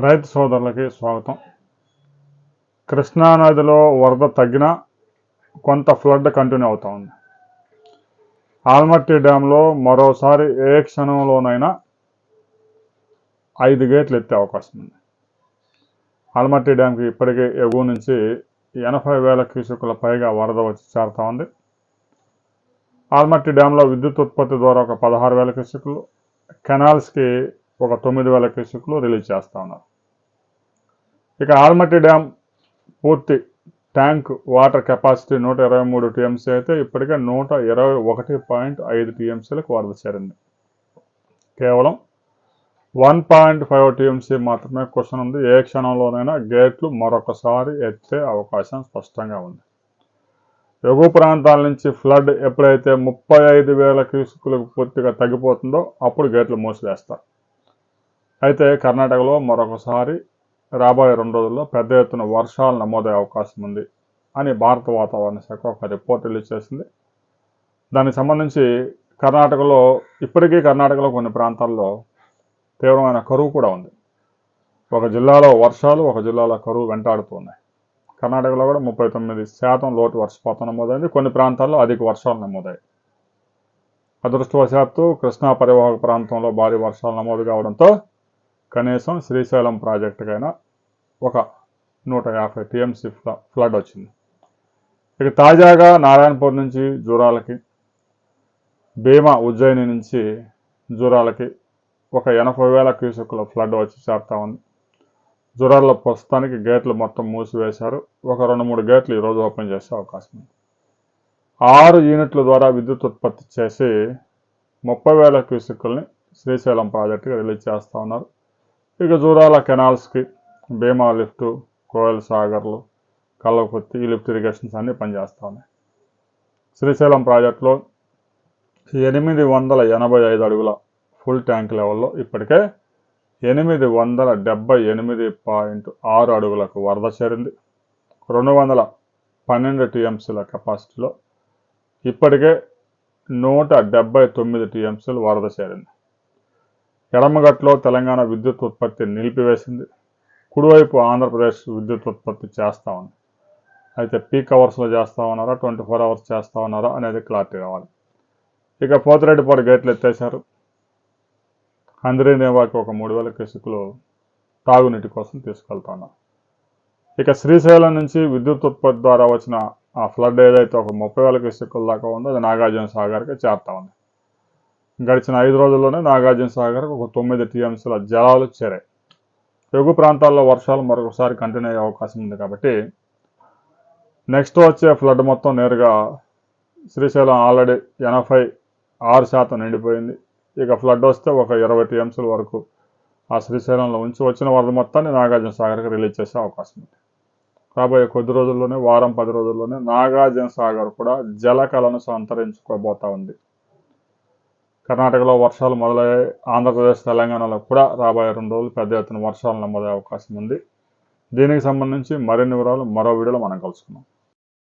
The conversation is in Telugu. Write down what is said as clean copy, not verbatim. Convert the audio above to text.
రైతు సోదరులకి స్వాగతం. కృష్ణానదిలో వరద తగ్గినా కొంత ఫ్లడ్ కంటిన్యూ అవుతా ఉంది. ఆల్మట్టి డ్యాంలో మరోసారి ఏ క్షణంలోనైనా 5 గేట్లు ఎత్తే అవకాశం ఉంది. ఆల్మట్టి డ్యాంకి ఇప్పటికే ఎగువ నుంచి 80,000 క్యూసెక్కుల పైగా వరద వచ్చి చేరుతా ఉంది. ఆల్మట్టి డ్యాంలో విద్యుత్ ఉత్పత్తి ద్వారా ఒక 16,000 క్యూసెక్కులు, కెనాల్స్కి ఒక 9,000 క్యూసెక్కులు రిలీజ్ చేస్తూ ఉన్నారు. ఇక ఆల్మట్టి డ్యామ్ పూర్తి ట్యాంక్ వాటర్ కెపాసిటీ 123 టీఎంసీ అయితే ఇప్పటికే 121.5 టీఎంసీలకు వరద చేరింది. కేవలం 1.5 టీఎంసీ మాత్రమే క్వశ్చన్ ఉంది. ఏ క్షణంలోనైనా గేట్లు మరొకసారి ఎత్తే అవకాశం స్పష్టంగా ఉంది. ఎగువ ప్రాంతాల నుంచి ఫ్లడ్ ఎప్పుడైతే 35,000 క్యూసెక్కులకు పూర్తిగా తగ్గిపోతుందో అప్పుడు గేట్లు మూసివేస్తారు. అయితే కర్ణాటకలో మరొకసారి రాబోయే 2 రోజుల్లో పెద్ద ఎత్తున వర్షాలు నమోదయ్యే అవకాశం ఉంది అని భారత వాతావరణ శాఖ ఒక రిపోర్ట్ రిలీజ్ చేసింది. దానికి సంబంధించి కర్ణాటకలో కొన్ని ప్రాంతాల్లో తీవ్రమైన కరువు కూడా ఉంది. ఒక జిల్లాలో వర్షాలు, ఒక జిల్లాలో కరువు వెంటాడుతున్నాయి. కర్ణాటకలో కూడా 39% లోటు వర్షపాతం నమోదైంది. కొన్ని ప్రాంతాల్లో అధిక వర్షాలు నమోదయ్యాయి. అదృష్టవశాత్తు కృష్ణా పరివాహక ప్రాంతంలో భారీ వర్షాలు నమోదు కావడంతో కనీసం శ్రీశైలం ప్రాజెక్టుకైనా ఒక 150 టీఎంసీ ఫ్లడ్ వచ్చింది. ఇక తాజాగా నారాయణపూర్ నుంచి జూరాలకి, భీమా ఉజ్జయిని నుంచి జూరాలకి ఒక 80,000 క్యూసెక్కుల ఫ్లడ్ వచ్చి చేరుతా ఉంది. జూరాల్లో ప్రస్తుతానికి గేట్లు మొత్తం మూసివేశారు. ఒక 2-3 గేట్లు ఈరోజు ఓపెన్ చేసే అవకాశం ఉంది. 6 యూనిట్ల ద్వారా విద్యుత్ ఉత్పత్తి చేసి 30,000 క్యూసెక్కుల్ని శ్రీశైలం ప్రాజెక్టుగా రిలీజ్ చేస్తూ ఉన్నారు. ఇక జూరాల కెనాల్స్కి భీమా లిఫ్ట్, కోయల్ సాగర్లు, కల్లకుర్తి ఈ లిఫ్ట్ ఇరిగేషన్స్ అన్నీ పనిచేస్తూ ఉన్నాయి. శ్రీశైలం ప్రాజెక్టులో 885 అడుగుల ఫుల్ ట్యాంక్ లెవెల్లో ఇప్పటికే 878.6 అడుగులకు వరద చేరింది. 212 టీఎంసీల కెపాసిటీలో ఇప్పటికే 179 టీఎంసీలు వరద చేరింది. ఎడమగట్లో తెలంగాణ విద్యుత్ ఉత్పత్తి నిలిపివేసింది. కుడివైపు ఆంధ్రప్రదేశ్ విద్యుత్ ఉత్పత్తి చేస్తూ ఉంది. అయితే పీక్ అవర్స్లో చేస్తూ ఉన్నారా, 24 అవర్స్ చేస్తూ ఉన్నారా అనేది క్లారిటీ రావాలి. ఇక పోతిరెడ్డిపాడు గేట్లు ఎత్తేశారు. హంద్రీనేవాకి ఒక 3,000 క్యూసెక్కులు తాగునీటి కోసం తీసుకెళ్తున్నారు. ఇక శ్రీశైలం నుంచి విద్యుత్ ఉత్పత్తి ద్వారా వచ్చిన ఆ ఫ్లడ్ ఏదైతే ఒక 30,000 క్యూసెక్కుల దాకా ఉందో అది నాగార్జున సాగర్కి చేరుతా ఉంది. గడిచిన 5 రోజుల్లోనే నాగార్జున సాగర్కి ఒక 9 టీఎంసీల జలాలు చేరాయి. ఎగువ ప్రాంతాల్లో వర్షాలు మరొకసారి కంటిన్యూ అయ్యే అవకాశం ఉంది కాబట్టి నెక్స్ట్ వచ్చే ఫ్లడ్ మొత్తం నేరుగా శ్రీశైలం ఆల్రెడీ 86% నిండిపోయింది. ఇక ఫ్లడ్ వస్తే ఒక 20 టీఎంసీల వరకు ఆ శ్రీశైలంలో ఉంచి వచ్చిన వరద మొత్తాన్ని నాగార్జున సాగర్కి రిలీజ్ చేసే అవకాశం ఉంది. రాబోయే కొద్ది రోజుల్లోనే, 10 రోజుల్లోనే నాగార్జున సాగర్ కూడా జలకళను సంతరించుకోబోతా ఉంది. కర్ణాటకలో వర్షాలు మొదలయ్యాయి. ఆంధ్రప్రదేశ్, తెలంగాణలో కూడా రాబోయే 2 రోజులు పెద్ద ఎత్తున వర్షాలు నమోదయ్యే అవకాశం ఉంది. దీనికి సంబంధించి మరిన్ని వివరాలు మరో వీడియోలో మనం కలుసుకుందాం.